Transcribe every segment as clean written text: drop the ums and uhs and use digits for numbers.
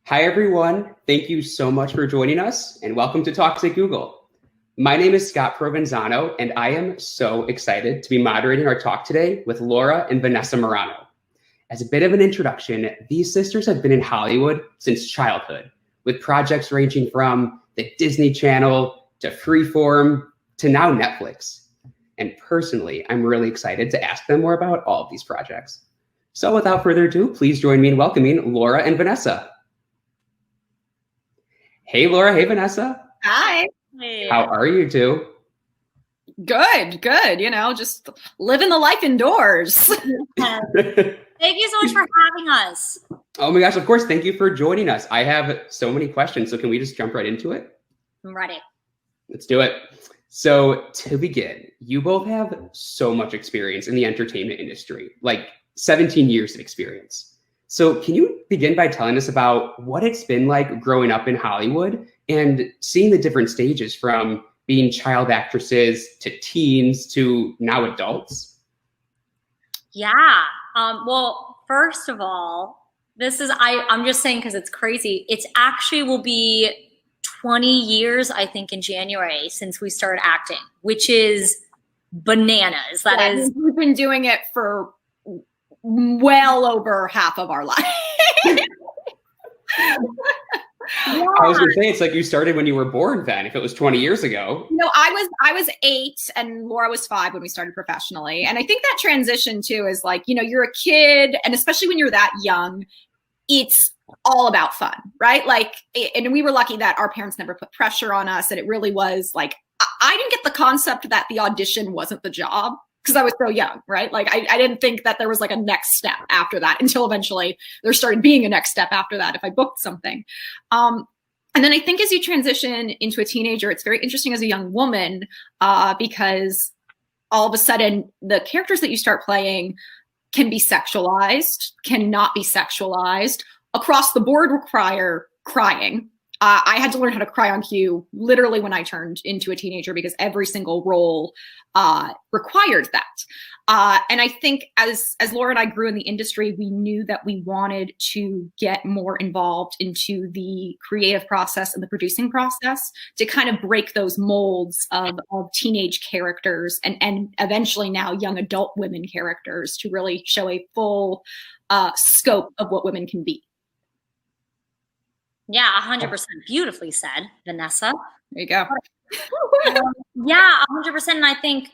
Hi, everyone. Thank you so much for joining us, and welcome to Talks at Google. My name is Scott Provenzano, and I am so excited to be moderating our talk today with Laura and Vanessa Marano. As a bit of an introduction, these sisters have been in Hollywood since childhood, with projects ranging from the Disney Channel to Freeform to now Netflix. And personally, I'm really excited to ask them more about all of these projects. So without further ado, please join me in welcoming Laura and Vanessa. Hey, Laura. Hey, Vanessa. Hi. Hey. How are you two? Good. You know, just living the life indoors. Thank you so much for having us. Oh my gosh, of course. Thank you for joining us. I have so many questions, so can we just jump right into it? I'm ready. Let's do it. So to begin, you both have so much experience in the entertainment industry, like 17 years of experience. So can you begin by telling us about what it's been like growing up in Hollywood and seeing the different stages from being child actresses to teens to now adults? Yeah. Well, first of all, I'm just saying because it's crazy. It's actually will be 20 years, I think, in January since we started acting, which is bananas. We've been doing it for well over half of our life. Yeah. I was gonna say, it's like you started when you were born then, if it was 20 years ago. No, I was 8 and Laura was 5 when we started professionally. And I think that transition too is like, you know, you're a kid, and especially when you're that young, it's all about fun, right? Like, and we were lucky that our parents never put pressure on us. And it really was like, I didn't get the concept that the audition wasn't the job, because I was so young, right? Like I didn't think that there was like a next step after that until eventually there started being a next step after that if I booked something. And then I think as you transition into a teenager, it's very interesting as a young woman because all of a sudden the characters that you start playing can be sexualized, cannot be sexualized, across the board require crying. I had to learn how to cry on cue literally when I turned into a teenager because every single role required that. And I think as Laura and I grew in the industry, we knew that we wanted to get more involved into the creative process and the producing process to kind of break those molds of teenage characters and eventually now young adult women characters to really show a full scope of what women can be. Yeah, 100%. Beautifully said, Vanessa. There you go. Yeah, 100%. And I think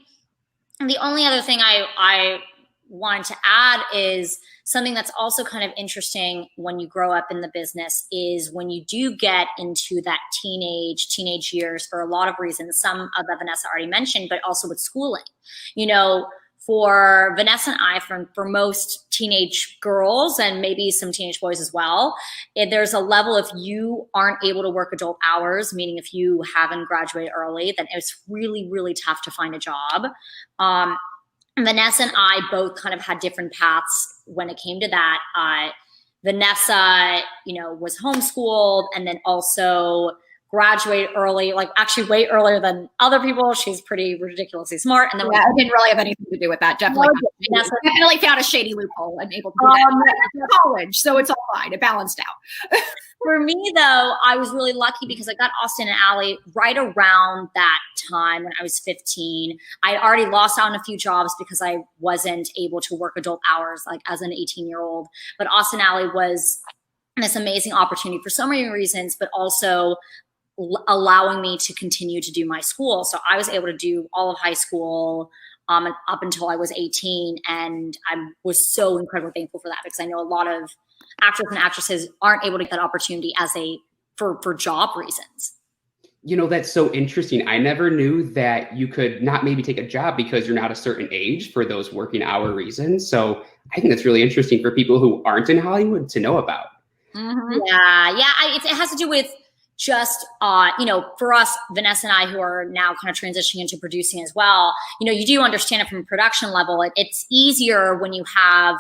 the only other thing I wanted to add is something that's also kind of interesting when you grow up in the business is when you do get into that teenage years for a lot of reasons, some of that Vanessa already mentioned, but also with schooling. You know, for Vanessa and I, for most teenage girls and maybe some teenage boys as well, there's a level if you aren't able to work adult hours, meaning if you haven't graduated early, then it's really, really tough to find a job. Vanessa and I both kind of had different paths when it came to that. Vanessa, you know, was homeschooled and then also graduated early, like actually way earlier than other people. She's pretty ridiculously smart. And then I didn't really have anything to do with that. Definitely found a shady loophole and able to do that. College, so it's all fine. It balanced out. For me, though, I was really lucky because I got Austin and Ally right around that time when I was 15. I had already lost out on a few jobs because I wasn't able to work adult hours like as an 18-year-old. But Austin and Ally was this amazing opportunity for so many reasons, but also allowing me to continue to do my school. So I was able to do all of high school up until I was 18. And I was so incredibly thankful for that because I know a lot of actors and actresses aren't able to get that opportunity for job reasons. You know, that's so interesting. I never knew that you could not maybe take a job because you're not a certain age for those working hour reasons. So I think that's really interesting for people who aren't in Hollywood to know about. Mm-hmm. Yeah. It has to do with just, you know, for us, Vanessa and I, who are now kind of transitioning into producing as well, you know, you do understand it from a production level. It's easier when you have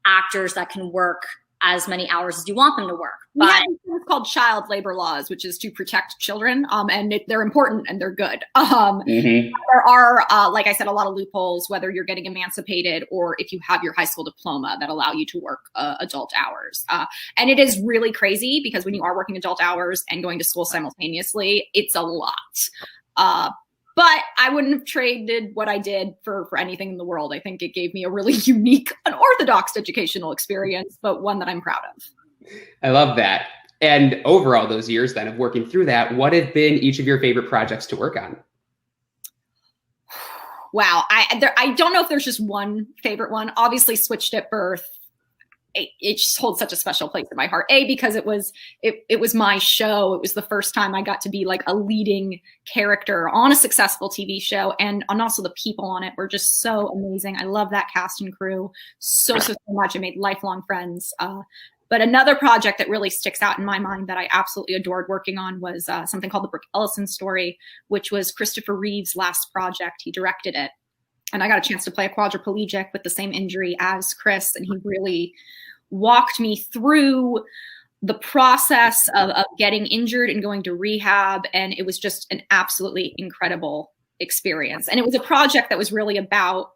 actors that can work as many hours as you want them to work. We But have things called child labor laws, which is to protect children, and they're important and they're good. There are, like I said, a lot of loopholes, whether you're getting emancipated or if you have your high school diploma that allow you to work adult hours. And it is really crazy because when you are working adult hours and going to school simultaneously, it's a lot. But I wouldn't have traded what I did for anything in the world. I think it gave me a really unique, unorthodox educational experience, but one that I'm proud of. I love that. And overall, those years then of working through that, what have been each of your favorite projects to work on? Wow. I don't know if there's just one favorite one. Obviously, Switched at Birth. It just holds such a special place in my heart. Because it was my show. It was the first time I got to be like a leading character on a successful TV show, and also the people on it were just so amazing. I love that cast and crew so much. I made lifelong friends. But another project that really sticks out in my mind that I absolutely adored working on was something called The Brooke Ellison Story, which was Christopher Reeve's last project. He directed it. And I got a chance to play a quadriplegic with the same injury as Chris. And he really walked me through the process of getting injured and going to rehab. And it was just an absolutely incredible experience. And it was a project that was really about,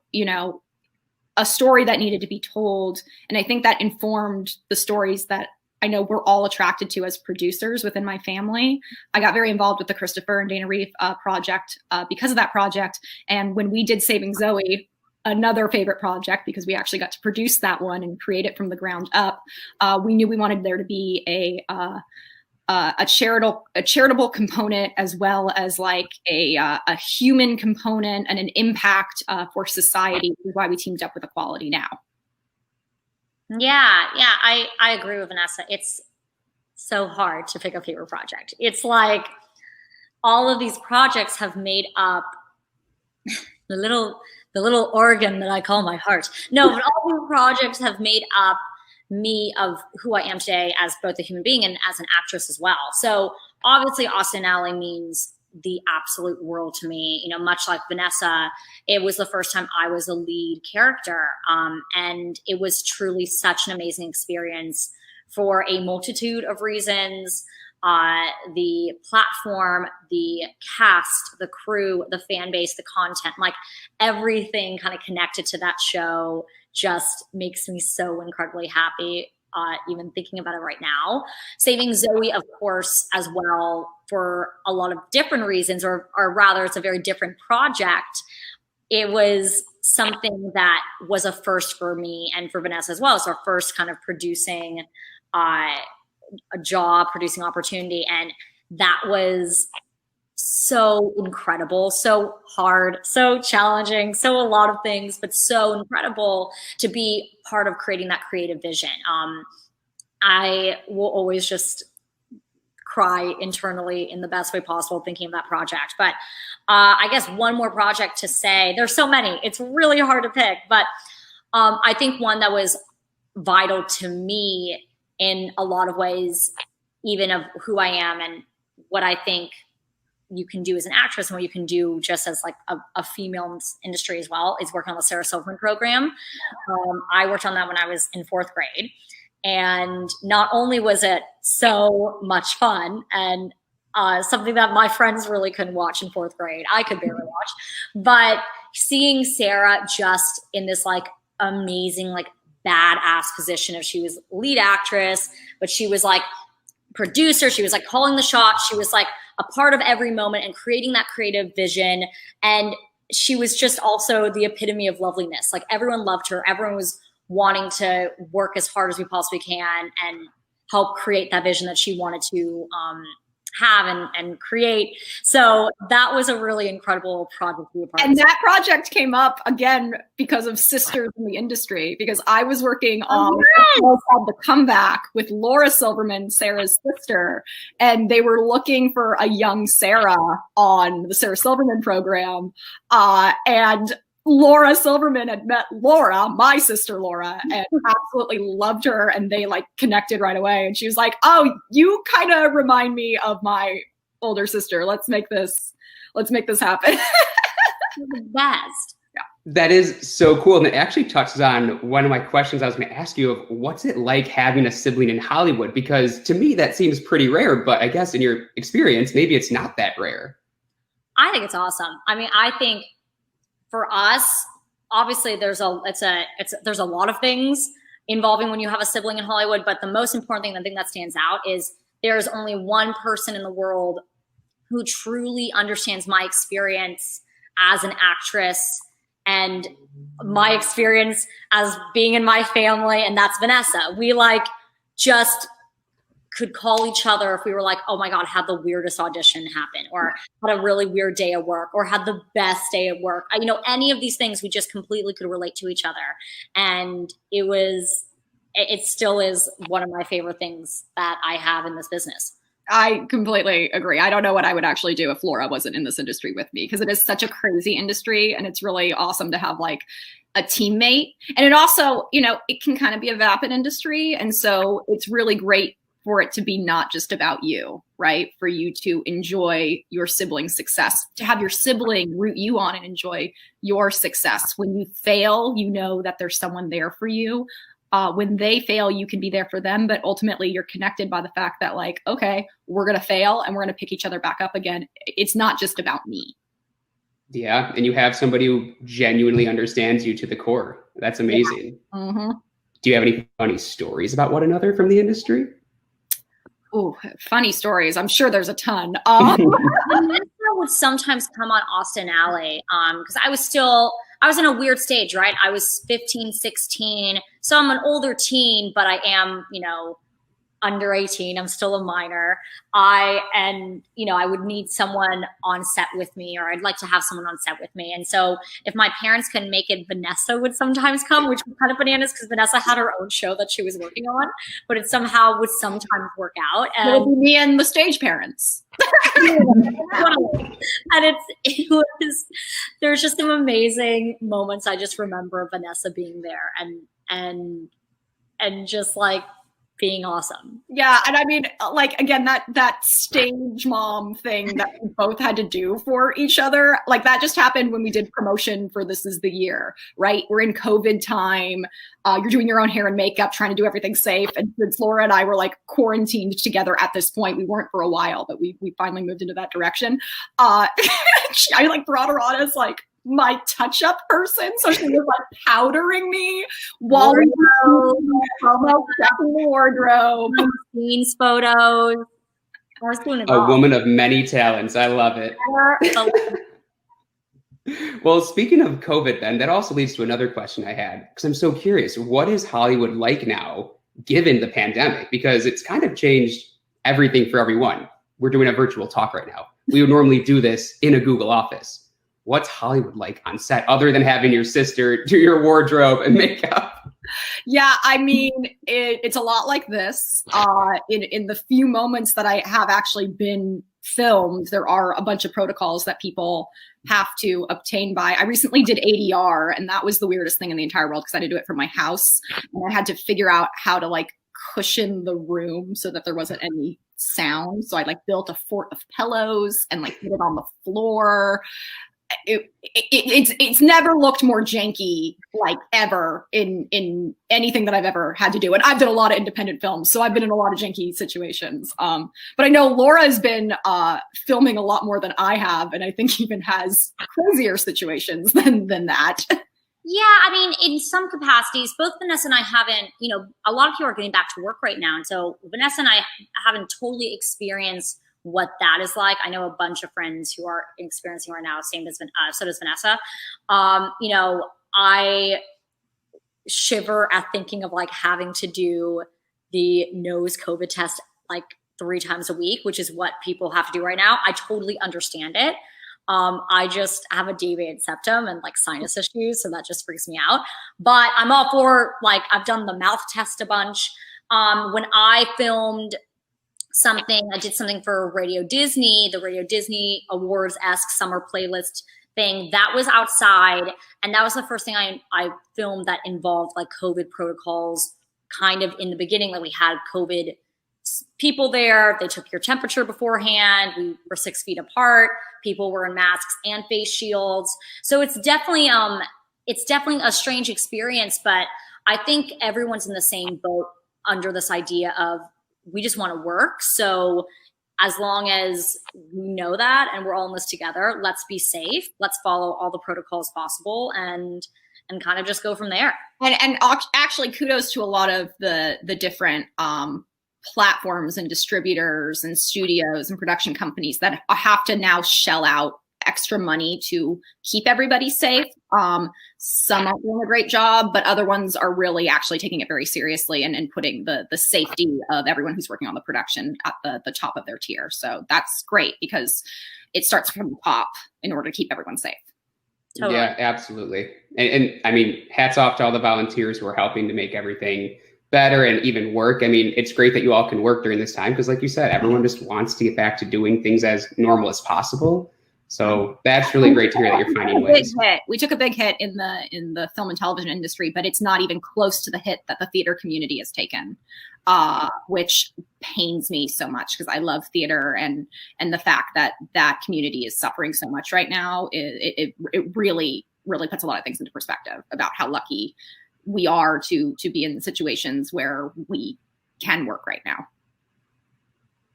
a story that needed to be told. And I think that informed the stories that I know we're all attracted to as producers within my family. I got very involved with the Christopher and Dana Reeve project because of that project. And when we did Saving Zoe, another favorite project, because we actually got to produce that one and create it from the ground up, we knew we wanted there to be a charitable component, as well as like a human component and an impact for society, which is why we teamed up with Equality Now. Yeah, I agree with Vanessa. It's so hard to pick a favorite project. It's like all of these projects have made up the little organ that I call my heart. No, but all these projects have made up me of who I am today as both a human being and as an actress as well. So obviously Austin Alley means the absolute world to me. Much like Vanessa, it was the first time I was a lead character. And it was truly such an amazing experience for a multitude of reasons. The platform, the cast, the crew, the fan base, the content, like everything kind of connected to that show just makes me so incredibly happy. Even thinking about it right now. Saving Zoe, of course, as well, for a lot of different reasons, or rather it's a very different project. It was something that was a first for me and for Vanessa as well. It's our first kind of producing a job, producing opportunity. And that was so incredible, so hard, so challenging, so a lot of things, but so incredible to be part of creating that creative vision. I will always just cry internally in the best way possible thinking of that project. But I guess one more project to say, there's so many, it's really hard to pick, but I think one that was vital to me in a lot of ways, even of who I am and what I think you can do as an actress and what you can do just as like a female industry as well, is work on the Sarah Silverman program. I worked on that when I was in 4th grade. And not only was it so much fun and something that my friends really couldn't watch in 4th grade, I could barely watch, but seeing Sarah just in this like amazing, like badass position of, she was lead actress, but she was like producer, she was like calling the shots, she was like a part of every moment and creating that creative vision. And she was just also the epitome of loveliness. Like everyone loved her. Everyone was wanting to work as hard as we possibly can and help create that vision that she wanted to have and create. So that was a really incredible project to be a part of. And that project came up again because of sisters in the industry, because I was working on called The Comeback with Laura Silverman, Sarah's sister, and they were looking for a young Sarah on the Sarah Silverman program. And Laura Silverman had met Laura, my sister Laura, and absolutely loved her, and they like connected right away. And she was like, "Oh, you kind of remind me of my older sister. Let's make this happen." The best. Yeah. That is so cool. And it actually touches on one of my questions I was going to ask you of what's it like having a sibling in Hollywood? Because to me, that seems pretty rare, but I guess in your experience, maybe it's not that rare. I think it's awesome. I mean, I think for us, obviously there's a lot of things involving when you have a sibling in Hollywood, but the most important thing, the thing that stands out is there's only one person in the world who truly understands my experience as an actress and my experience as being in my family, and that's Vanessa. We like just could call each other if we were like, oh my God, had the weirdest audition happen, or had a really weird day at work, or had the best day at work. You know, any of these things, we just completely could relate to each other. And it still is one of my favorite things that I have in this business. I completely agree. I don't know what I would actually do if Laura wasn't in this industry with me, because it is such a crazy industry, and it's really awesome to have like a teammate. And it also, you know, it can kind of be a vapid industry. And so it's really great for it to be not just about you, right? For you to enjoy your sibling's success, to have your sibling root you on and enjoy your success. When you fail, you know that there's someone there for you. When they fail, you can be there for them, but ultimately you're connected by the fact that like, okay, we're going to fail and we're going to pick each other back up again. It's not just about me. Yeah. And you have somebody who genuinely understands you to the core. That's amazing. Yeah. Mm-hmm. Do you have any funny stories about one another from the industry? Oh, funny stories. I'm sure there's a ton. Vanessa would sometimes come on Austin Alley because I was in a weird stage, right? I was 15, 16. So I'm an older teen, but I am, you know, under 18. I'm still a minor. I would need someone on set with me, or I'd like to have someone on set with me. And so if my parents couldn't make it, Vanessa would sometimes come, which was kind of bananas because Vanessa had her own show that she was working on, but it somehow would sometimes work out. And it would be me and the stage parents. And there's just some amazing moments. I just remember Vanessa being there and just like being awesome. Yeah. And I mean, like, again, that stage mom thing that we both had to do for each other, like that just happened when we did promotion for This Is the Year, right? We're in COVID time. You're doing your own hair and makeup, trying to do everything safe. And since Laura and I were like quarantined together at this point, we weren't for a while, but we finally moved into that direction. I like brought her on as like my touch-up person, so she was like powdering me while we were checking the wardrobe, scenes, photos. I was doing it all. A woman of many talents. I love it. Well, speaking of COVID, then that also leads to another question I had, because I'm so curious. What is Hollywood like now, given the pandemic? Because it's kind of changed everything for everyone. We're doing a virtual talk right now. We would normally do this in a Google office. What's Hollywood like on set, other than having your sister do your wardrobe and makeup? Yeah, I mean, it's a lot like this. In the few moments that I have actually been filmed, there are a bunch of protocols that people have to obtain by. I recently did ADR, and that was the weirdest thing in the entire world because I had to do it from my house. And I had to figure out how to like cushion the room so that there wasn't any sound. So I like built a fort of pillows and like put it on the floor. It's never looked more janky like ever in anything that I've ever had to do. And I've done a lot of independent films, so I've been in a lot of janky situations. But I know Laura has been filming a lot more than I have, and I think even has crazier situations than that. Yeah, I mean, in some capacities, both Vanessa and I haven't, you know, a lot of people are getting back to work right now. And so Vanessa and I haven't totally experienced what that is like. I know a bunch of friends who are experiencing right now, same as so does Vanessa. You know, I shiver at thinking of like having to do the nose COVID test like 3 times a week, which is what people have to do right now. I totally understand it. I just have a deviated septum and like sinus issues, so that just freaks me out. But I'm all for, like, I've done the mouth test a bunch. When I filmed something, I did something for Radio Disney, the Radio Disney Awards-esque summer playlist thing. That was outside, and that was the first thing I filmed that involved like COVID protocols kind of in the beginning. Like we had COVID people there, they took your temperature beforehand, we were 6 feet apart, people were in masks and face shields. So it's definitely it's definitely a strange experience, but I think everyone's in the same boat under this idea of we just want to work. So as long as we know that and we're all in this together, let's be safe. Let's follow all the protocols possible and kind of just go from there. And actually, kudos to a lot of the different platforms and distributors and studios and production companies that have to now shell out extra money to keep everybody safe. Some are doing a great job, but other ones are really actually taking it very seriously and putting the safety of everyone who's working on the production at the top of their tier. So that's great because it starts from the top in order to keep everyone safe. Totally. Yeah, absolutely. And I mean, hats off to all the volunteers who are helping to make everything better and even work. I mean, it's great that you all can work during this time because like you said, everyone just wants to get back to doing things as normal as possible. So that's really great to hear that you're finding ways. We took a big hit in the film and television industry, but it's not even close to the hit that the theater community has taken, which pains me so much because I love theater and the fact that that community is suffering so much right now. It really puts a lot of things into perspective about how lucky we are to be in situations where we can work right now.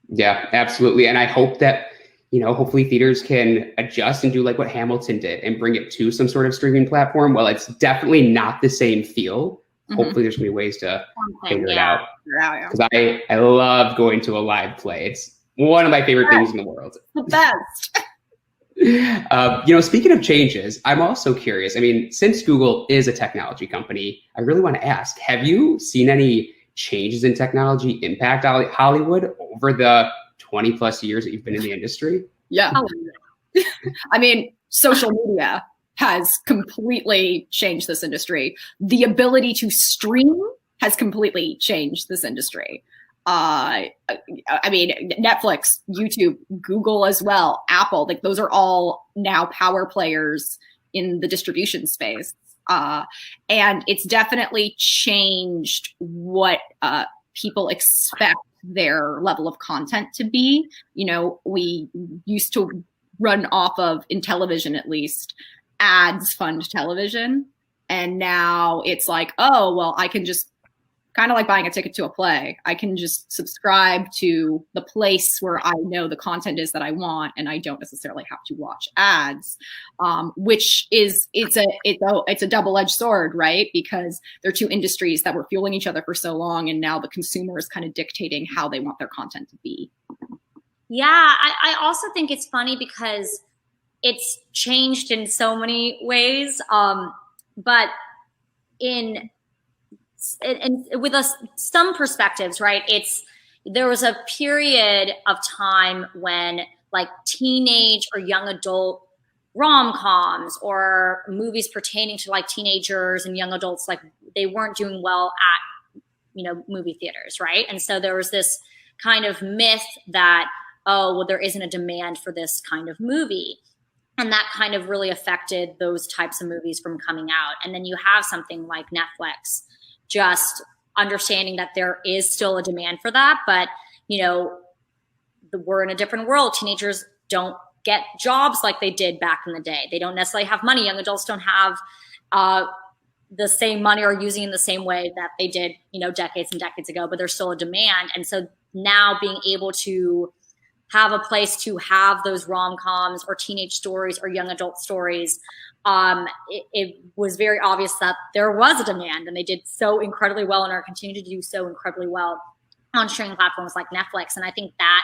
Yeah, absolutely. And I hope that, hopefully theaters can adjust and do like what Hamilton did and bring it to some sort of streaming platform. Well, it's definitely not the same feel. Mm-hmm. Hopefully there's gonna be ways to figure it out. Because I love going to a live play. It's one of my favorite things in the world. The best. Speaking of changes, I'm also curious. I mean, since Google is a technology company, I really want to ask, have you seen any changes in technology impact Hollywood over the 20 plus years that you've been in the industry? Yeah. I mean, social media has completely changed this industry. The ability to stream has completely changed this industry. I mean, Netflix, YouTube, Google as well, Apple, like those are all now power players in the distribution space. And it's definitely changed what people expect their level of content to be. We used to run off of, in television at least, ads fund television. And now it's like, oh, well, I can just kind of like buying a ticket to a play. I can just subscribe to the place where I know the content is that I want, and I don't necessarily have to watch ads, which is it's a double-edged sword, right? Because they're two industries that were fueling each other for so long, and now the consumer is kind of dictating how they want their content to be. Yeah, I also think it's funny because it's changed in so many ways, but and with some perspectives, right? There was a period of time when like teenage or young adult rom-coms or movies pertaining to like teenagers and young adults, like they weren't doing well at, movie theaters, right? And so there was this kind of myth that, oh, well, there isn't a demand for this kind of movie. And that kind of really affected those types of movies from coming out. And then you have something like Netflix, just understanding that there is still a demand for that. But, we're in a different world. Teenagers don't get jobs like they did back in the day. They don't necessarily have money. Young adults don't have the same money or using in the same way that they did, decades and decades ago, but there's still a demand. And so now being able to have a place to have those rom-coms or teenage stories or young adult stories, it was very obvious that there was a demand, and they did so incredibly well and are continuing to do so incredibly well on streaming platforms like Netflix. And I think that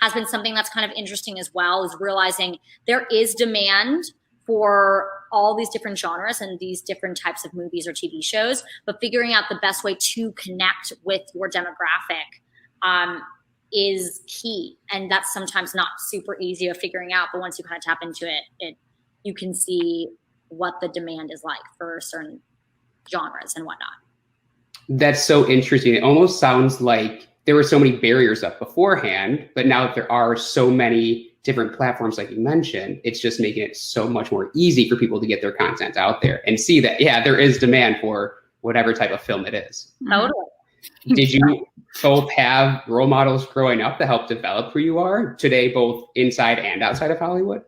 has been something that's kind of interesting as well, is realizing there is demand for all these different genres and these different types of movies or TV shows, but figuring out the best way to connect with your demographic is key. And that's sometimes not super easy of figuring out, but once you kind of tap into it, you can see what the demand is like for certain genres and whatnot. That's so interesting. It almost sounds like there were so many barriers up beforehand, but now that there are so many different platforms, like you mentioned, it's just making it so much more easy for people to get their content out there and see that, yeah, there is demand for whatever type of film it is. Totally. Did you both have role models growing up that helped develop who you are today, both inside and outside of Hollywood?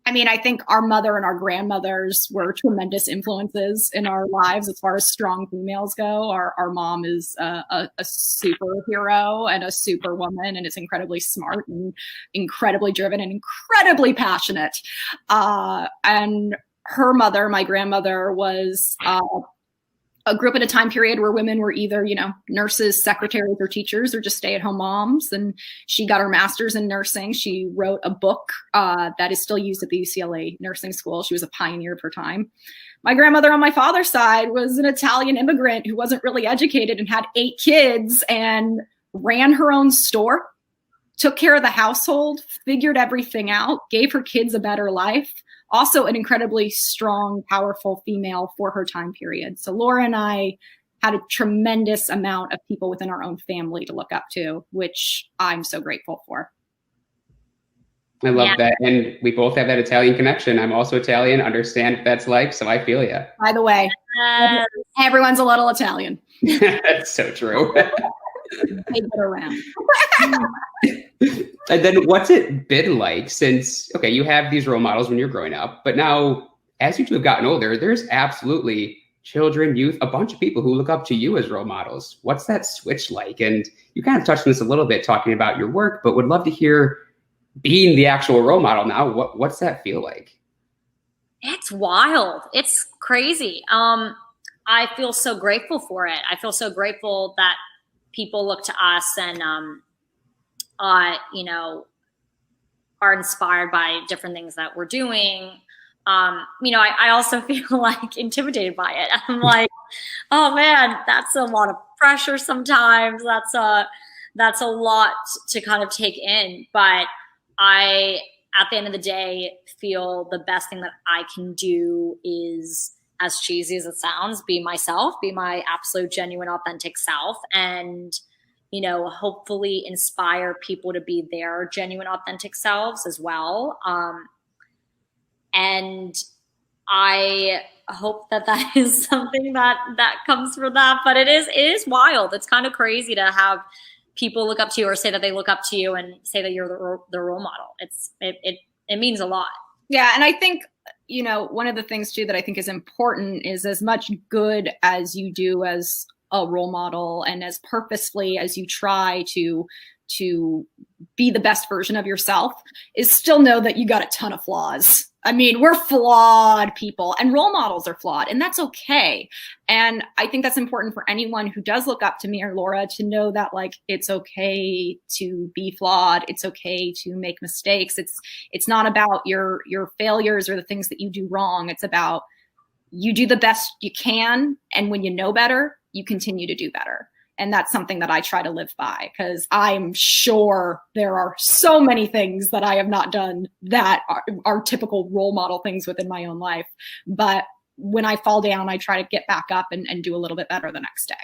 I mean, I think our mother and our grandmothers were tremendous influences in our lives as far as strong females go. Our mom is a superhero and a superwoman, and is incredibly smart and incredibly driven and incredibly passionate. And her mother, my grandmother, was grew up in a time period where women were either, nurses, secretaries, or teachers, or just stay-at-home moms. And she got her master's in nursing. She wrote a book that is still used at the UCLA nursing school. She was a pioneer of her time. My grandmother on my father's side was an Italian immigrant who wasn't really educated and had 8 kids and ran her own store, took care of the household, figured everything out, gave her kids a better life. Also an incredibly strong, powerful female for her time period. So Laura and I had a tremendous amount of people within our own family to look up to, which I'm so grateful for. I love that. And we both have that Italian connection. I'm also Italian, understand what that's like, so I feel you. By the way, everyone's a little Italian. That's so true. They get around. And then what's it been like since, okay, you have these role models when you're growing up, but now as you two have gotten older, there's absolutely children, youth, a bunch of people who look up to you as role models. What's that switch like? And you kind of touched on this a little bit talking about your work, but would love to hear, being the actual role model now, what's that feel like? It's wild. It's crazy. I feel so grateful for it. I feel so grateful that people look to us and, are inspired by different things that we're doing. I also feel like intimidated by it. I'm like, oh man, that's a lot of pressure sometimes. That's a lot to kind of take in. But I, at the end of the day, feel the best thing that I can do is, as cheesy as it sounds, be myself, be my absolute genuine, authentic self. And hopefully inspire people to be their genuine, authentic selves as well. And I hope that is something that comes from that. But it is wild. It's kind of crazy to have people look up to you or say that they look up to you and say that you're the role model. It means a lot. Yeah. And I think, one of the things too that I think is important is, as much good as you do as a role model and as purposefully as you try to be the best version of yourself, is still know that you got a ton of flaws. I mean, we're flawed people, and role models are flawed, and that's okay. And I think that's important for anyone who does look up to me or Laura to know that, like, it's okay to be flawed. It's okay to make mistakes. It's not about your failures or the things that you do wrong. It's about you do the best you can, and when you know better, you continue to do better. And that's something that I try to live by, because I'm sure there are so many things that I have not done that are typical role model things within my own life. But when I fall down, I try to get back up and do a little bit better the next day.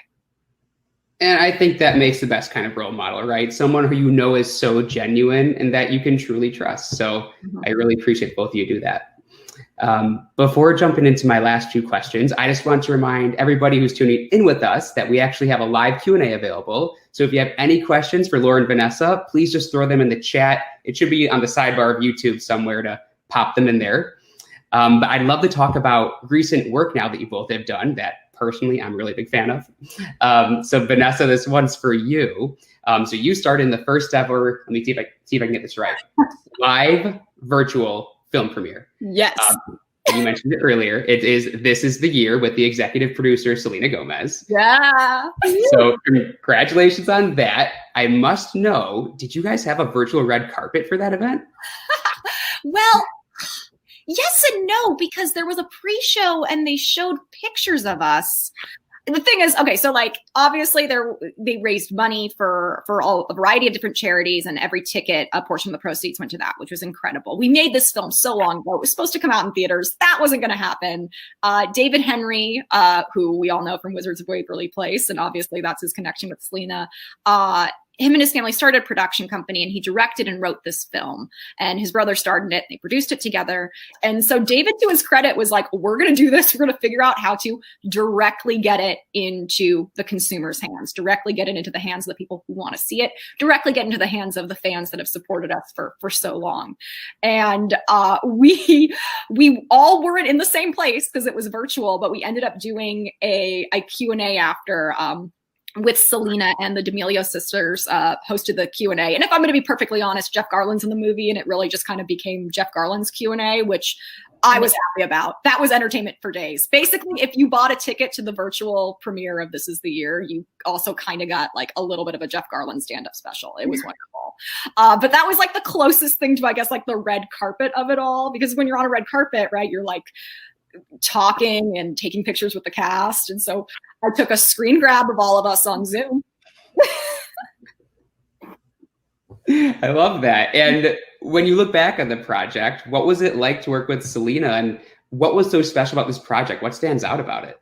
And I think that makes the best kind of role model, right? Someone who is so genuine and that you can truly trust. So I really appreciate both of you do that. Before jumping into my last few questions, I just want to remind everybody who's tuning in with us that we actually have a live Q&A available. So if you have any questions for Laura and Vanessa, please just throw them in the chat. It should be on the sidebar of YouTube somewhere to pop them in there. But I'd love to talk about recent work now that you both have done that personally I'm really a big fan of. So Vanessa, this one's for you. So you started in the first ever, let me see if I can get this right, live virtual film premiere. Yes. You mentioned it earlier. This is the year with the executive producer, Selena Gomez. Yeah. So congratulations on that. I must know, did you guys have a virtual red carpet for that event? Well, yes and no, because there was a pre-show and they showed pictures of us. The thing is, okay, so like obviously they raised money for a variety of different charities, and every ticket, a portion of the proceeds went to that, which was incredible. We made this film so long ago. It was supposed to come out in theaters. That wasn't going to happen. David Henry, who we all know from Wizards of Waverly Place, and obviously that's his connection with Selena, him and his family started a production company, and he directed and wrote this film, and his brother starred in it. They produced it together. And so David, to his credit, was like, we're going to do this. We're going to figure out how to directly get it into the consumer's hands, directly get it into the hands of the people who want to see it, directly get into the hands of the fans that have supported us for so long. And we all weren't in the same place because it was virtual, but we ended up doing a Q&A after, with Selena and the D'Amelio sisters hosted the Q&A. And if I'm going to be perfectly honest, Jeff Garland's in the movie, and it really just kind of became Jeff Garland's Q&A, which I was happy about. That was entertainment for days. Basically, if you bought a ticket to the virtual premiere of This Is the Year, you also kind of got like a little bit of a Jeff Garland stand-up special. It was wonderful. But that was like the closest thing to, I guess, like the red carpet of it all, because when you're on a red carpet, right, you're like talking and taking pictures with the cast. And so I took a screen grab of all of us on Zoom. I love that. And when you look back on the project, what was it like to work with Selena, and what was so special about this project? What stands out about it?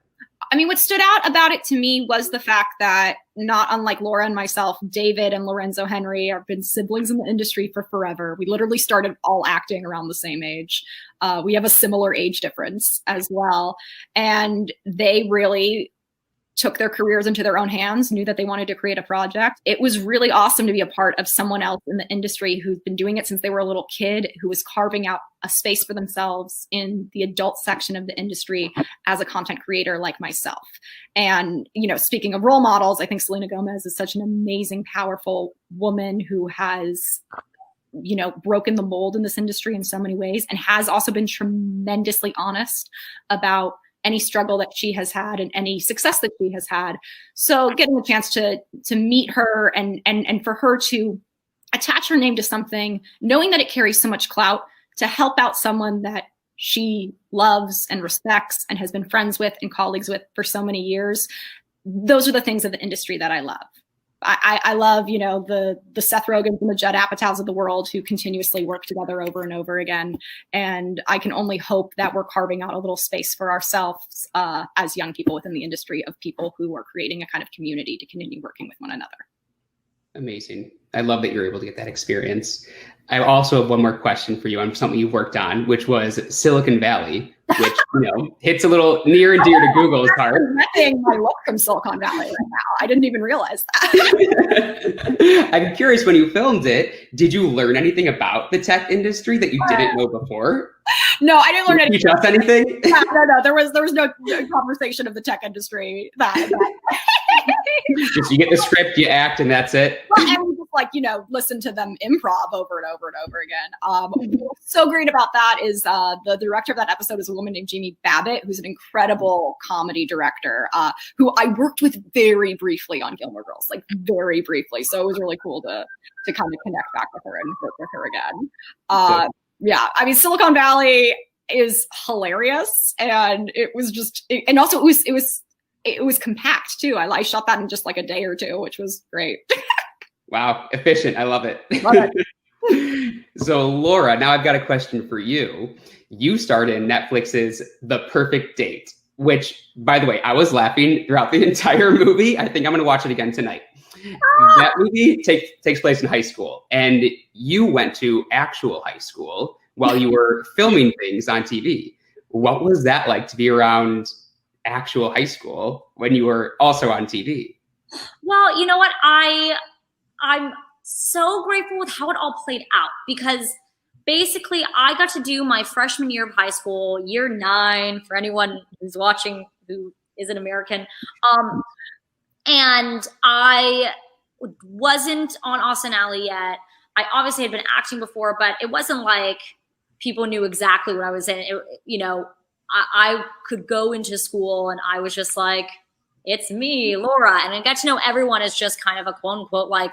I mean, what stood out about it to me was the fact that, not unlike Laura and myself, David and Lorenzo Henry have been siblings in the industry for forever. We literally started all acting around the same age. We have a similar age difference as well. And they really took their careers into their own hands, knew that they wanted to create a project. It was really awesome to be a part of someone else in the industry who's been doing it since they were a little kid, who was carving out a space for themselves in the adult section of the industry as a content creator like myself. And, you know, speaking of role models, I think Selena Gomez is such an amazing, powerful woman who has, you know, broken the mold in this industry in so many ways, and has also been tremendously honest about any struggle that she has had and any success that she has had. So getting a chance to meet her and for her to attach her name to something, knowing that it carries so much clout, to help out someone that she loves and respects and has been friends with and colleagues with for so many years. Those are the things of the industry that I love. I love, you know, the Seth Rogans and the Judd Apatows of the world who continuously work together over and over again. And I can only hope that we're carving out a little space for ourselves as young people within the industry, of people who are creating a kind of community to continue working with one another. Amazing. I love that you're able to get that experience. I also have one more question for you on something you've worked on, which was Silicon Valley, which, you know, hits a little near and dear to Google's heart. I'm getting my look from Silicon Valley right now. I didn't even realize that. I'm curious, when you filmed it, did you learn anything about the tech industry that you didn't know before? No, I didn't learn anything. Did you teach us anything? No. There was no conversation of the tech industry. Just you get the script, you act, and that's it. Well, and we just, like, you know, listen to them improv over and over and over again. What's so great about that is the director of that episode is a woman named Jamie Babbitt, who's an incredible comedy director, who I worked with very briefly on Gilmore Girls, like very briefly. So it was really cool to kind of connect back with her and work with her again. Yeah, I mean, Silicon Valley is hilarious, and it was just, and also it was compact too. I shot that in just like a day or two, which was great. Wow, efficient. I love it. Love it. So Laura, now I've got a question for you. You starred in Netflix's The Perfect Date, which, by the way, I was laughing throughout the entire movie. I think I'm going to watch it again tonight. That movie takes place in high school, and you went to actual high school while you were filming things on TV. What was that like to be around actual high school when you were also on TV? Well, you know what? I'm so grateful with how it all played out, because basically I got to do my freshman year of high school, year 9, for anyone who's watching who isn't American. And I wasn't on Austin Alley yet. I obviously had been acting before, but it wasn't like people knew exactly what I was in. You know, I could go into school and I was just like, it's me, Laura. And I got to know everyone as just kind of a quote unquote, like,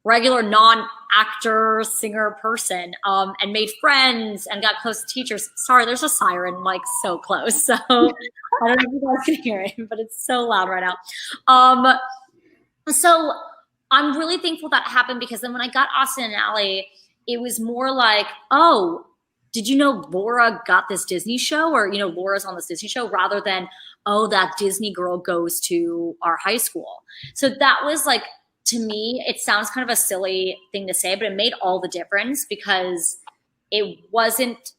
regular non-actor, singer person, and made friends and got close to teachers. Sorry, there's a siren like so close. So I don't know if you guys can hear it, but it's so loud right now. So I'm really thankful that happened, because then when I got Austin and Alley, it was more like, oh, did you know Laura got this Disney show? Or, you know, Laura's on this Disney show, rather than, oh, that Disney girl goes to our high school. So that was like to me, it sounds kind of a silly thing to say, but it made all the difference because it wasn't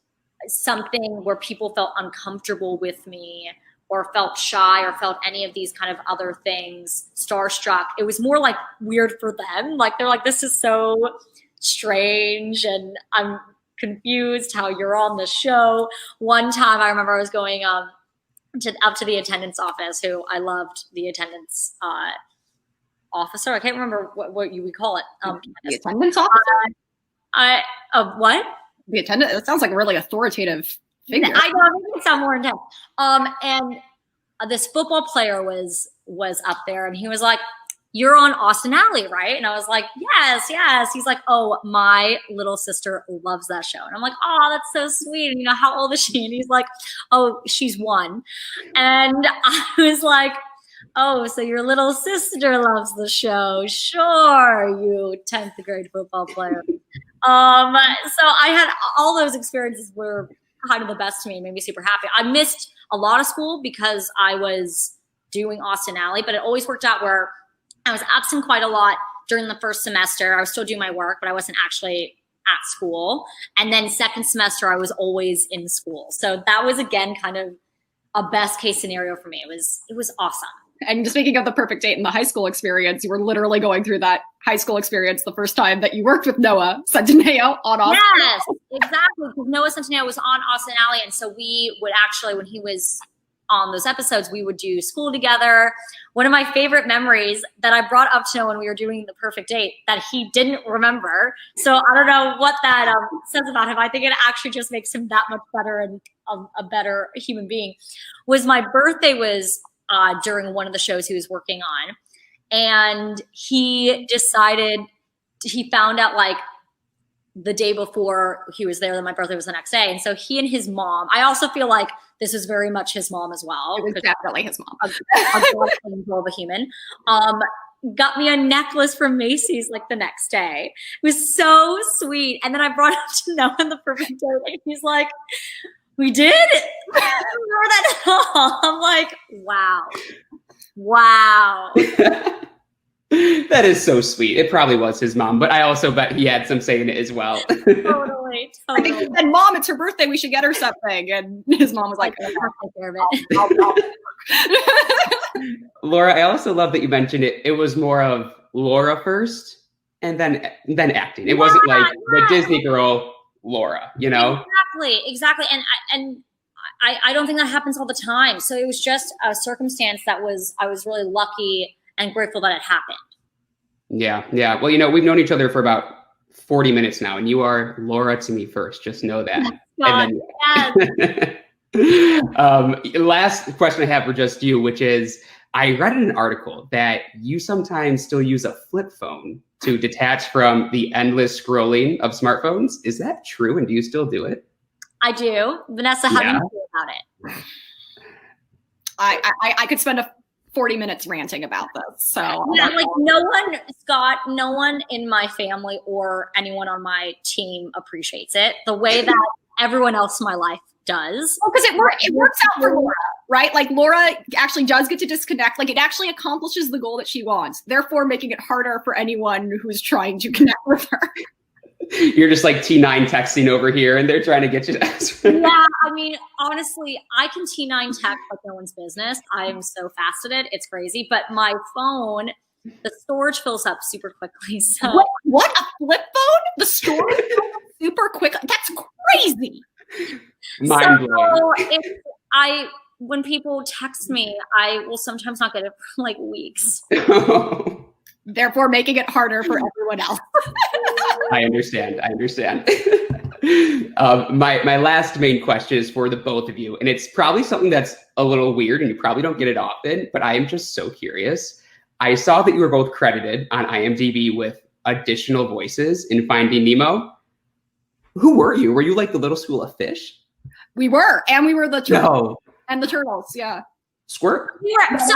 something where people felt uncomfortable with me or felt shy or felt any of these kind of other things, starstruck. It was more like weird for them. Like they're like, this is so strange and I'm confused how you're on the show. One time I remember I was going up to the attendance office, who I loved the attendance officer. I can't remember what you would call it. The attendance officer? What? The attendant, it sounds like a really authoritative figure. I know, it makes it sound more intense. And this football player was up there and he was like, you're on Austin Alley, right? And I was like, yes. He's like, oh, my little sister loves that show. And I'm like, oh, that's so sweet. And, how old is she? And he's like, oh, she's 1. And I was like, oh, so your little sister loves the show. Sure, you 10th grade football player. So I had all those experiences were kind of the best to me and made me super happy. I missed a lot of school because I was doing Austin Alley, but it always worked out where I was absent quite a lot during the first semester. I was still doing my work, but I wasn't actually at school. And then second semester, I was always in school. So that was, again, kind of a best case scenario for me. It was awesome. And speaking of the perfect date in the high school experience, you were literally going through that high school experience the first time that you worked with Noah Centineo on Austin. Yes, exactly. Because Noah Centineo was on Austin Alley. And so we would actually, when he was on those episodes, we would do school together. One of my favorite memories that I brought up to Noah when we were doing the perfect date that he didn't remember. So I don't know what that says about him. I think it actually just makes him that much better and a better human being. Was my birthday was during one of the shows he was working on. And he found out like the day before he was there that my birthday was the next day. And so he and his mom, I also feel like this is very much his mom as well. It was definitely his mom. A human. Got me a necklace from Macy's like the next day. It was so sweet. And then I brought it up to Noah on the perfect date. And he's like, we did? I don't remember that at all. I'm like, wow. That is so sweet. It probably was his mom, but I also bet he had some say in it as well. Totally. I think he said, Mom, it's her birthday. We should get her something. And his mom was like, I'll take care of it. Laura, I also love that you mentioned it. It was more of Laura first and then acting. It wasn't like the Disney girl Laura, Exactly. And I don't think that happens all the time. So it was just a circumstance I was really lucky and grateful that it happened. Yeah. Well, we've known each other for about 40 minutes now, and you are Laura to me first. Just know that. Last question I have for just you, which is, I read in an article that you sometimes still use a flip phone to detach from the endless scrolling of smartphones. Is that true? And do you still do it? I do. Vanessa, how do you feel about it? I could spend 40 minutes ranting about this. So like no one in my family or anyone on my team appreciates it the way that everyone else in my life does. Well, because it works out for Laura, right? Like Laura actually does get to disconnect. Like it actually accomplishes the goal that she wants, therefore making it harder for anyone who's trying to connect with her. You're just like T9 texting over here and they're trying to get you to ask. Yeah, I mean, honestly, I can T9 text like no one's business. I am so fast at it. It's crazy. But my phone, the storage fills up super quickly. So what? A flip phone? The storage fills up super quickly? That's crazy. Mind blowing. So when people text me, I will sometimes not get it for like weeks. Therefore making it harder for everyone else. I understand. My last main question is for the both of you, and it's probably something that's a little weird and you probably don't get it often, but I am just so curious. I saw that you were both credited on IMDb with additional voices in Finding Nemo. Who were you? Were you like the little school of fish? We were, and we were the turtles. No. And the turtles, yeah. Squirt? Yeah, so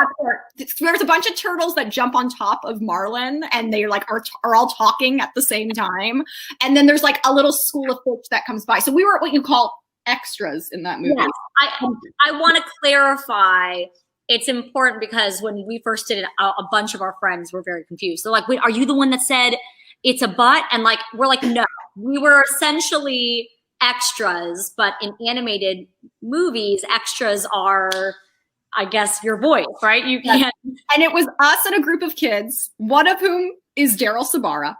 there's a bunch of turtles that jump on top of Marlin, and they like are all talking at the same time. And then there's like a little school of fish that comes by. So we were what you call extras in that movie. Yes. I want to clarify, it's important because when we first did it, a bunch of our friends were very confused. They're like, wait, are you the one that said it's a butt? And like, we're like, no, we were essentially extras, but in animated movies, extras are, I guess, your voice, right? You can't. And it was us and a group of kids, one of whom is Daryl Sabara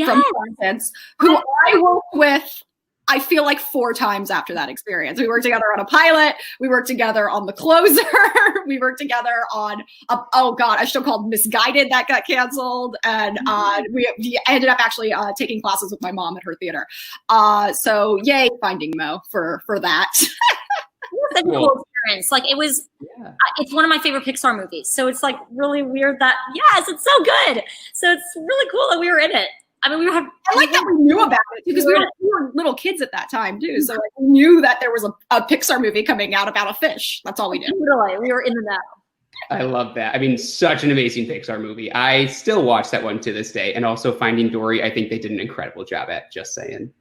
from Contents, who I worked with, I feel like 4 times after that experience. We worked together on a pilot. We worked together on The Closer. We worked together on, a show called Misguided that got canceled. And we ended up actually taking classes with my mom at her theater. So yay, Finding Mo for that. Such a cool experience. Like it was, it's one of my favorite Pixar movies. So it's like really weird that, yes, it's so good. So it's really cool that we were in it. I mean, I like that we knew about it because we were little kids at that time too. So like, we knew that there was a Pixar movie coming out about a fish. That's all we did. Literally, we were in the know. I love that. I mean, such an amazing Pixar movie. I still watch that one to this day. And also Finding Dory, I think they did an incredible job at, just saying.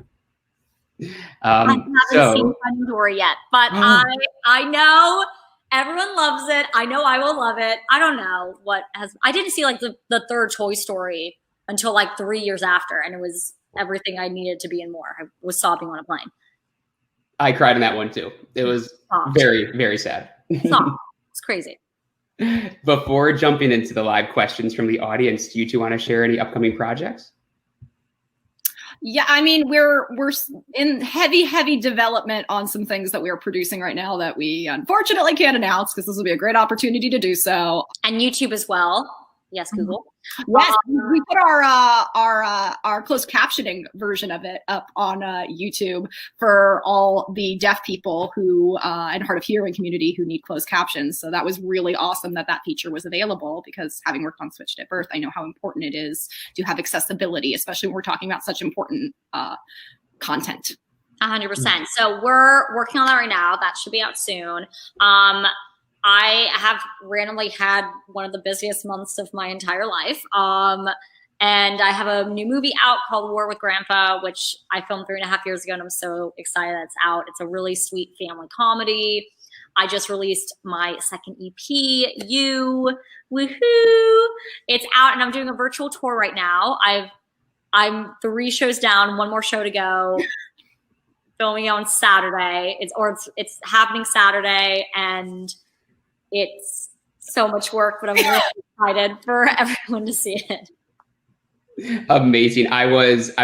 I haven't seen Finding Dory yet, but I know everyone loves it. I know I will love it. I don't know I didn't see like the third Toy Story until like 3 years after, and it was everything I needed to be in more. I was sobbing on a plane. I cried in that one too. It was very, very sad. It's crazy. Before jumping into the live questions from the audience, do you two want to share any upcoming projects? Yeah, I mean, we're in heavy development on some things that we are producing right now that we unfortunately can't announce because this will be a great opportunity to do so. And YouTube as well. Yes, Google. Yes, we put our closed captioning version of it up on YouTube for all the deaf people who and hard of hearing community who need closed captions. So that was really awesome that feature was available because having worked on Switched at Birth, I know how important it is to have accessibility, especially when we're talking about such important content. 100%. So we're working on that right now. That should be out soon. I have randomly had one of the busiest months of my entire life. And I have a new movie out called War with Grandpa, which I filmed 3.5 years ago, and I'm so excited that it's out. It's a really sweet family comedy. I just released my second EP, You, woohoo! It's out, and I'm doing a virtual tour right now. I'm 3 shows down, 1 more show to go. Filming on Saturday. It's happening Saturday, and it's so much work, but I'm really excited for everyone to see it. Amazing. I'm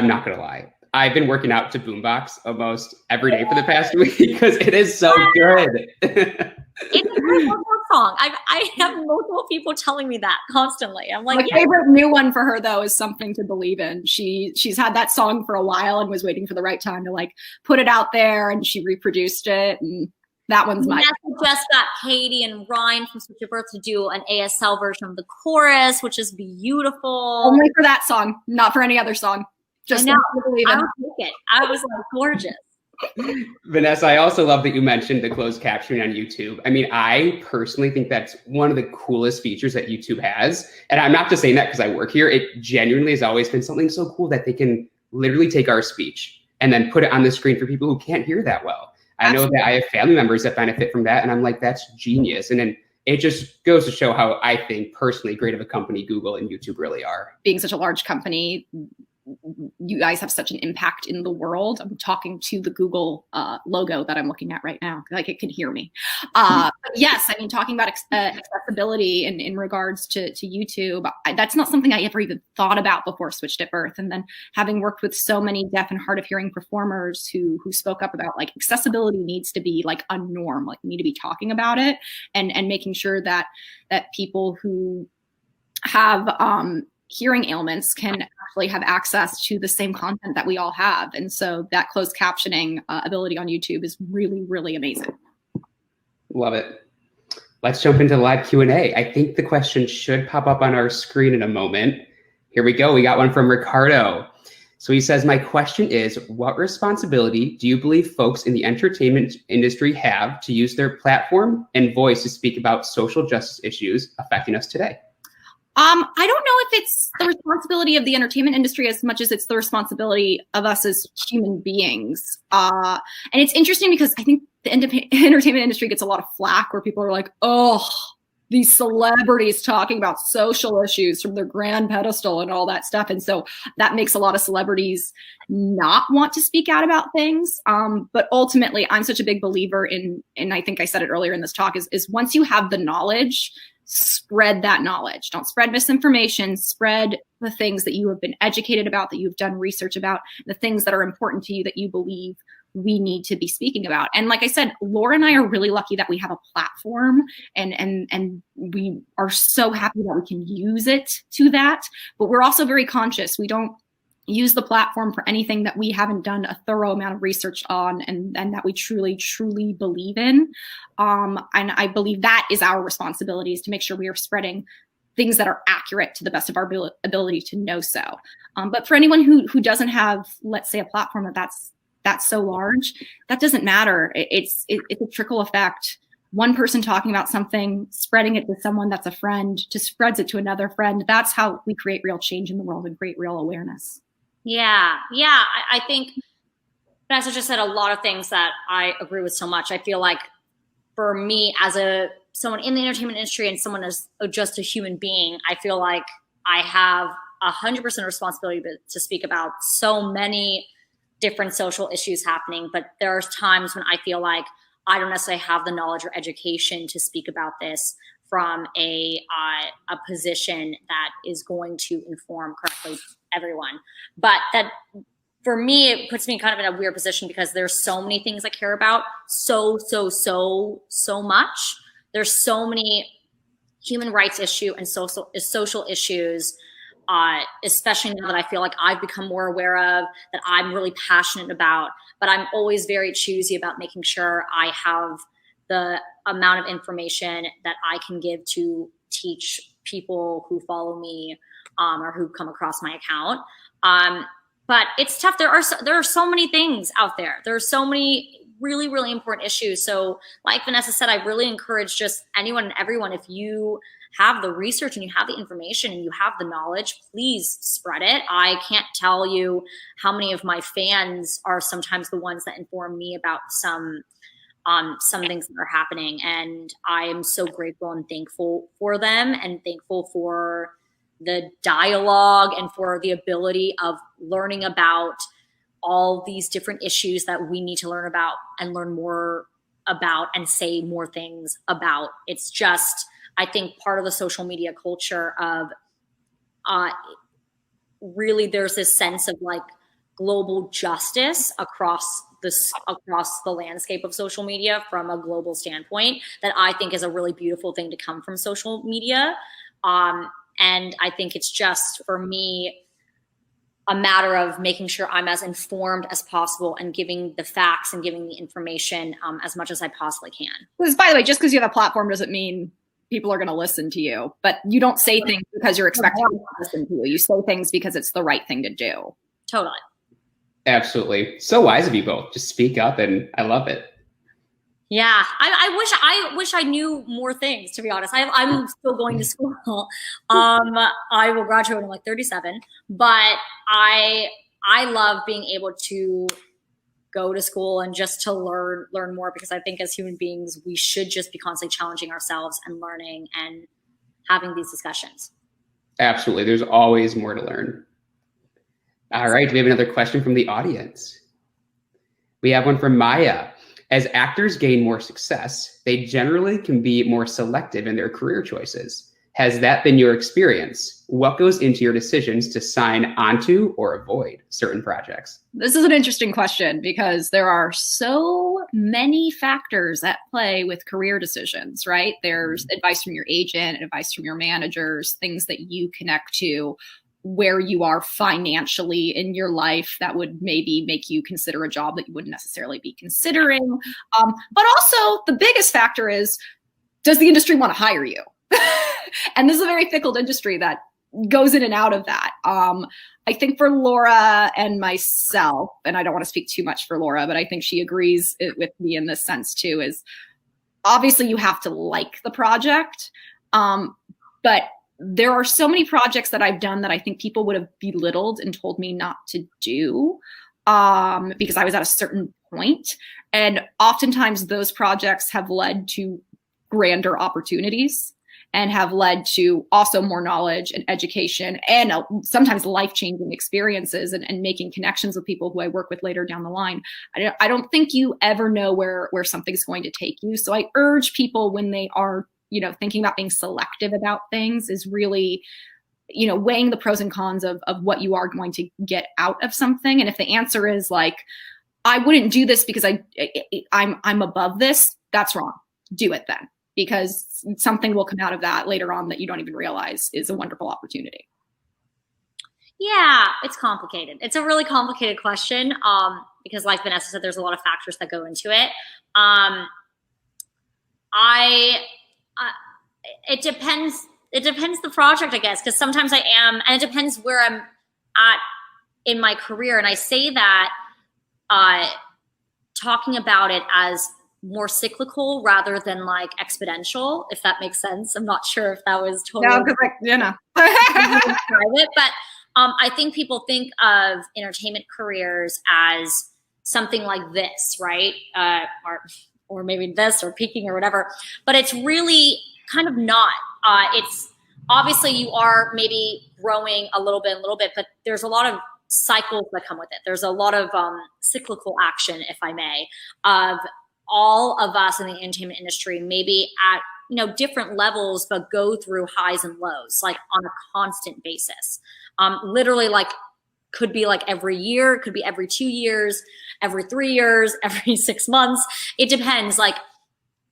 not going to lie. I've been working out to Boombox almost every day for the past week because it is so good. It's a great song. I have multiple people telling me that constantly. I'm like, my favorite new one for her though is Something to Believe in. She's had that song for a while and was waiting for the right time to like put it out there, and she reproduced it, and that one's mine. Just got Katie and Ryan from Switched at Birth to do an ASL version of the chorus, which is beautiful. Only for that song, not for any other song. Just I take it. I was like, gorgeous. Vanessa, I also love that you mentioned the closed captioning on YouTube. I mean, I personally think that's one of the coolest features that YouTube has. And I'm not just saying that because I work here. It genuinely has always been something so cool that they can literally take our speech and then put it on the screen for people who can't hear that well. I know that I have family members that benefit from that, and I'm like, that's genius. And then it just goes to show how I think personally great of a company Google and YouTube really are. Being such a large company, you guys have such an impact in the world. I'm talking to the Google logo that I'm looking at right now, like it can hear me. But yes, I mean, talking about accessibility in regards to YouTube, that's not something I ever even thought about before Switched at Birth. And then having worked with so many deaf and hard of hearing performers who spoke up about like accessibility needs to be like a norm, like we need to be talking about it and making sure that people who have hearing ailments can actually have access to the same content that we all have. And so that closed captioning ability on YouTube is really, really amazing. Love it. Let's jump into live Q&A. I think the question should pop up on our screen in a moment. Here we go. We got one from Ricardo. So he says, my question is, what responsibility do you believe folks in the entertainment industry have to use their platform and voice to speak about social justice issues affecting us today? I don't know if it's the responsibility of the entertainment industry as much as it's the responsibility of us as human beings. And it's interesting because I think the entertainment industry gets a lot of flack where people are like, oh, these celebrities talking about social issues from their grand pedestal and all that stuff. And so that makes a lot of celebrities not want to speak out about things. But ultimately, I'm such a big believer in, and I think I said it earlier in this talk, is once you have the knowledge, spread that knowledge. Don't spread misinformation, spread the things that you have been educated about, that you've done research about, the things that are important to you that you believe we need to be speaking about. And like I said, Laura and I are really lucky that we have a platform, and we are so happy that we can use it to that. But we're also very conscious. We don't use the platform for anything that we haven't done a thorough amount of research on, and that we truly, truly believe in. And I believe that is our responsibility, is to make sure we are spreading things that are accurate to the best of our ability to know so. But for anyone who doesn't have, let's say, a platform that's so large, that doesn't matter. It's a trickle effect. One person talking about something, spreading it to someone that's a friend, just spreads it to another friend. That's how we create real change in the world and create real awareness. Yeah. I think Vanessa just said a lot of things that I agree with so much. I feel like for me, as someone in the entertainment industry and someone as just a human being, I feel like I have 100% responsibility to speak about so many different social issues happening. But there's times when I feel like I don't necessarily have the knowledge or education to speak about this from a position that is going to inform correctly everyone. But that, for me, it puts me kind of in a weird position, because there's so many things I care about so much. There's so many human rights issue and social issues, especially now that I feel like I've become more aware of, that I'm really passionate about. But I'm always very choosy about making sure I have the amount of information that I can give to teach people who follow me or who come across my account. But it's tough. There are so many things out there. There are so many really, really important issues. So like Vanessa said, I really encourage just anyone and everyone, if you have the research and you have the information and you have the knowledge, please spread it. I can't tell you how many of my fans are sometimes the ones that inform me about some things that are happening. And I am so grateful and thankful for them, and thankful for the dialogue and for the ability of learning about all these different issues that we need to learn about and learn more about and say more things about. It's just, I think, part of the social media culture of really there's this sense of like global justice across the landscape of social media from a global standpoint, that I think is a really beautiful thing to come from social media. And I think it's just, for me, a matter of making sure I'm as informed as possible and giving the facts and giving the information as much as I possibly can. Because, by the way, just because you have a platform doesn't mean people are going to listen to you. But you don't say things because you're expecting people to listen to you. You say things because it's the right thing to do. Totally. Absolutely. So wise of you both. Just speak up, and I love it. Yeah, I wish I knew more things, to be honest. I'm still going to school. I will graduate when I'm like 37, but I love being able to go to school and just to learn more, because I think as human beings, we should just be constantly challenging ourselves and learning and having these discussions. Absolutely. There's always more to learn. All right. We have another question from the audience. We have one from Maya. As actors gain more success, they generally can be more selective in their career choices. Has that been your experience? What goes into your decisions to sign onto or avoid certain projects? This is an interesting question, because there are so many factors at play with career decisions, right? There's advice from your agent, advice from your managers, things that you connect to, where you are financially in your life that would maybe make you consider a job that you wouldn't necessarily be considering. But also the biggest factor is, does the industry want to hire you? And this is a very fickle industry that goes in and out of that. I think for Laura and myself, and I don't want to speak too much for Laura, but I think she agrees with me in this sense too, is obviously you have to like the project. But there are so many projects that I've done that I think people would have belittled and told me not to do because I was at a certain point. And oftentimes those projects have led to grander opportunities. and have led to also more knowledge and education and sometimes life-changing experiences and making connections with people who I work with later down the line. I don't think you ever know where something's going to take you. So I urge people when they are, thinking about being selective about things is really, weighing the pros and cons of what you are going to get out of something. And if the answer is like, I wouldn't do this because I'm above this, that's wrong. Do it then, because something will come out of that later on that you don't even realize is a wonderful opportunity. Yeah, it's complicated. It's a really complicated question because, like Vanessa said, there's a lot of factors that go into it. It depends. It depends the project, I guess, because sometimes I am, and it depends where I'm at in my career. And I say that talking about it as more cyclical rather than like exponential, if that makes sense. I'm not sure if that was totally. No, because private, but I think people think of entertainment careers as something like this, right? Or maybe this or peaking or whatever, but it's really kind of not. It's obviously you are maybe growing a little bit, but there's a lot of cycles that come with it. There's a lot of cyclical action, if I may, of all of us in the entertainment industry, maybe at different levels, but go through highs and lows, like on a constant basis. Literally, like could be like every year, could be every 2 years, every 3 years, every 6 months. It depends. Like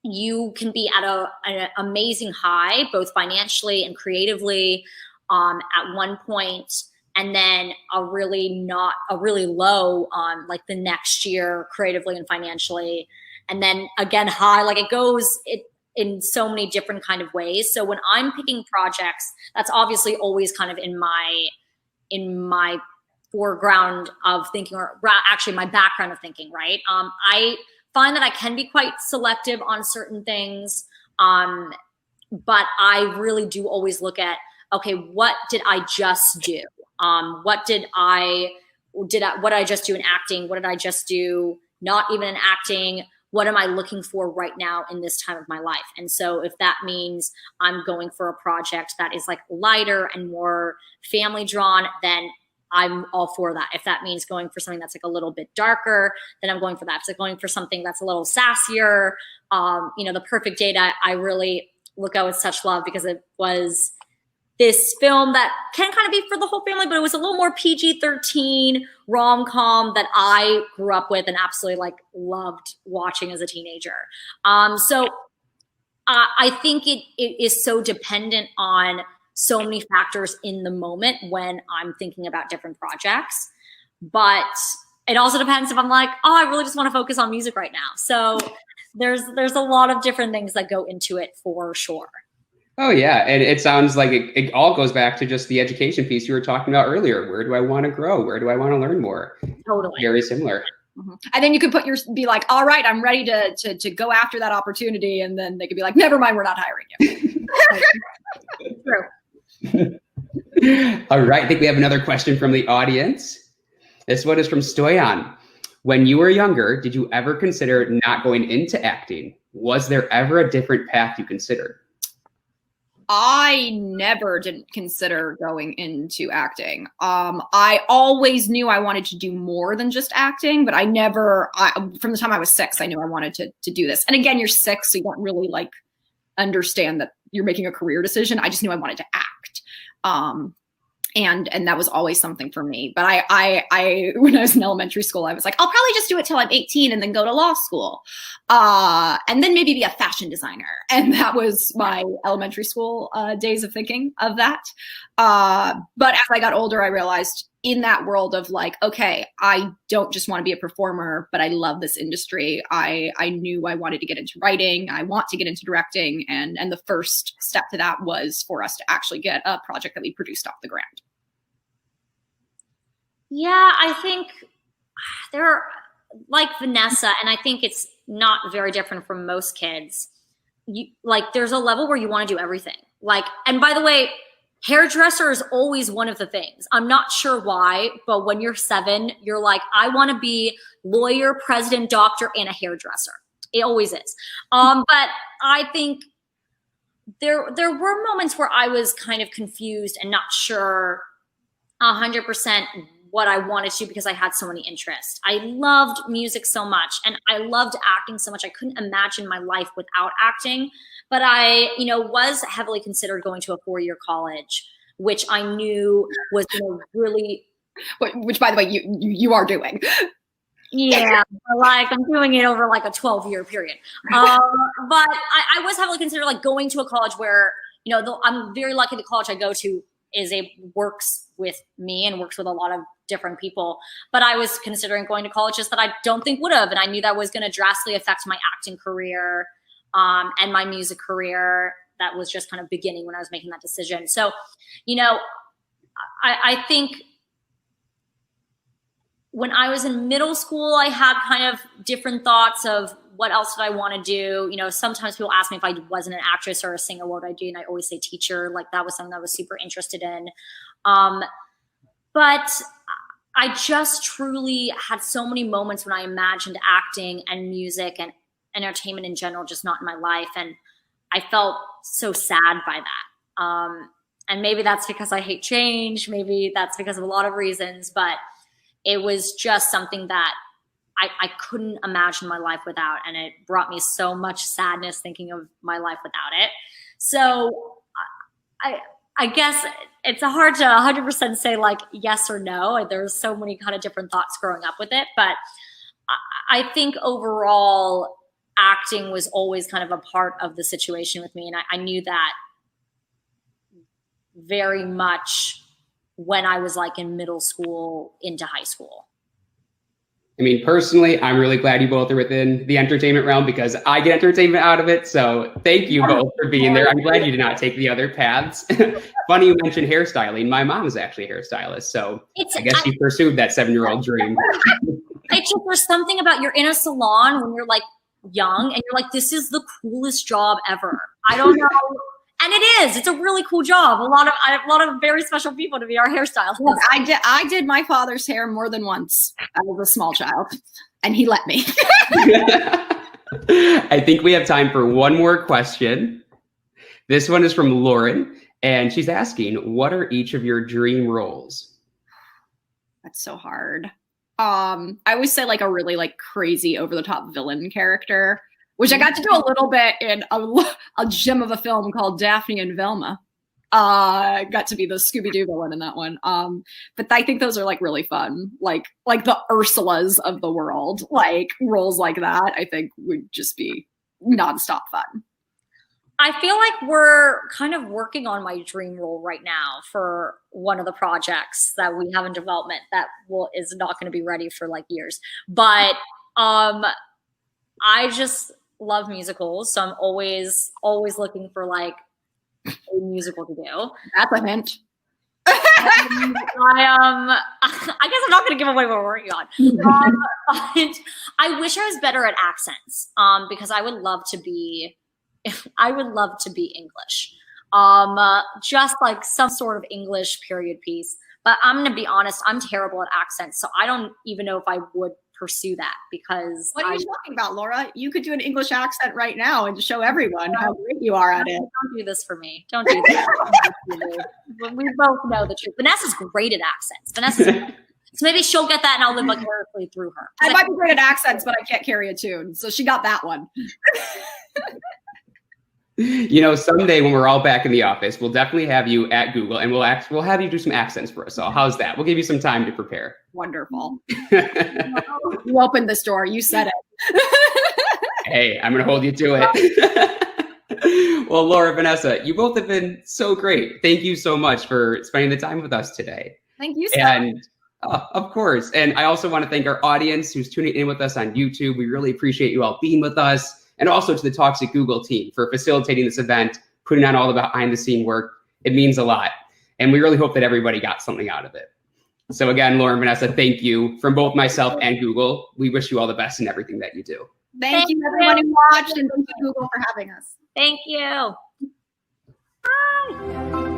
you can be at an amazing high, both financially and creatively, at one point, and then a really low on like the next year creatively and financially. And then again, high, like it goes in so many different kind of ways. So when I'm picking projects, that's obviously always kind of in my foreground of thinking, or actually my background of thinking, right? I find that I can be quite selective on certain things. But I really do always look at, okay, what did I just do? What did I just do in acting? What did I just do? Not even in acting. What am I looking for right now in this time of my life? And so if that means I'm going for a project that is like lighter and more family drawn, then I'm all for that. If that means going for something that's like a little bit darker, then I'm going for that. If it's like going for something that's a little sassier, The Perfect Date, I really look at with such love because it was this film that can kind of be for the whole family, but it was a little more PG-13 rom-com that I grew up with and absolutely like loved watching as a teenager. So I think it is so dependent on so many factors in the moment when I'm thinking about different projects. But it also depends if I'm like, oh, I really just want to focus on music right now. So there's a lot of different things that go into it for sure. Oh, yeah. And it sounds like it all goes back to just the education piece you were talking about earlier. Where do I want to grow? Where do I want to learn more? Totally. Very similar. Mm-hmm. And then you could be like, all right, I'm ready to go after that opportunity. And then they could be like, never mind, we're not hiring you. True. All right. I think we have another question from the audience. This one is from Stoyan. When you were younger, did you ever consider not going into acting? Was there ever a different path you considered? I never didn't consider going into acting. I always knew I wanted to do more than just acting, but from the time I was 6, I knew I wanted to do this. And again, you're 6, so you don't really like understand that you're making a career decision. I just knew I wanted to act. And that was always something for me. But I when I was in elementary school, I was like, I'll probably just do it till I'm 18 and then go to law school. And then maybe be a fashion designer. And that was my elementary school days of thinking of that. But as I got older, I realized in that world of like, okay, I don't just want to be a performer, but I love this industry. I knew I wanted to get into writing. I want to get into directing. And the first step to that was for us to actually get a project that we produced off the ground. Yeah, I think there are, like Vanessa, and I think it's not very different from most kids. There's a level where you want to do everything. And by the way, hairdresser is always one of the things. I'm not sure why, but when you're 7, you're like, I want to be lawyer, president, doctor, and a hairdresser. It always is. But I think there were moments where I was kind of confused and not sure 100% what I wanted to, because I had so many interests. I loved music so much, and I loved acting so much. I couldn't imagine my life without acting, but I, was heavily considered going to a 4-year college, which I knew was really, which by the way, you are doing. Yeah, like I'm doing it over like a 12-year period. But I was heavily considered like going to a college where, I'm very lucky the college I go to works with me and works with a lot of different people. But I was considering going to colleges that I don't think would have. And I knew that was going to drastically affect my acting career and my music career. That was just kind of beginning when I was making that decision. So, I think when I was in middle school, I had kind of different thoughts of what else did I want to do. Sometimes people ask me if I wasn't an actress or a singer, what would I do? And I always say teacher. Like that was something that I was super interested in. But I just truly had so many moments when I imagined acting and music and entertainment in general just not in my life. And I felt so sad by that. And maybe that's because I hate change. Maybe that's because of a lot of reasons. But it was just something that I couldn't imagine my life without. And it brought me so much sadness thinking of my life without it. So I guess it's hard to 100% say like yes or no. There's so many kind of different thoughts growing up with it. But I think overall acting was always kind of a part of the situation with me. And I knew that very much when I was like in middle school into high school. I mean, personally, I'm really glad you both are within the entertainment realm because I get entertainment out of it. So thank you both for being there. I'm glad you did not take the other paths. Funny you mentioned hairstyling. My mom is actually a hairstylist. So I guess she pursued that 7-year-old dream. It's just, there's something about you're in a salon when you're like young and you're like, this is the coolest job ever. I don't know. And it is. It's a really cool job. A lot of very special people to be our hairstylists. Well, I did my father's hair more than once. I was a small child, and he let me. I think we have time for one more question. This one is from Lauren, and she's asking, what are each of your dream roles? That's so hard. I always say like a really like crazy over the top villain character, which I got to do a little bit in a gem of a film called Daphne and Velma. Got to be the Scooby-Doo villain in that one. But I think those are like really fun. Like the Ursulas of the world, like roles like that, I think would just be nonstop fun. I feel like we're kind of working on my dream role right now for one of the projects that we have in development that is not going to be ready for like years. But I just love musicals, so I'm always looking for like a musical to do. That's a hint. I guess I'm not going to give away what we're working on. But I wish I was better at accents because I would love to be English. Just like some sort of English period piece. But I'm going to be honest, I'm terrible at accents, so I don't even know if I would pursue that because what are you talking about, Laura? You could do an English accent right now and show everyone how great you are at it. Don't do this for me. Don't do this. We both know the truth. Vanessa's great at accents. So maybe she'll get that and I'll live vicariously through her. I might be great at accents, but I can't carry a tune. So she got that one. Someday when we're all back in the office, we'll definitely have you at Google and we'll have you do some accents for us all. How's that? We'll give you some time to prepare. Wonderful. You opened this door. You said it. Hey, I'm going to hold you to it. Well, Laura, Vanessa, you both have been so great. Thank you so much for spending the time with us today. Thank you, sir. And of course. And I also want to thank our audience who's tuning in with us on YouTube. We really appreciate you all being with us. And also to the Toxic Google team for facilitating this event, putting on all the behind the scene work. It means a lot. And we really hope that everybody got something out of it. So again, Laura and Vanessa, thank you from both myself and Google. We wish you all the best in everything that you do. Thank you everyone who watched, and thank you Google for having us. Thank you. Bye.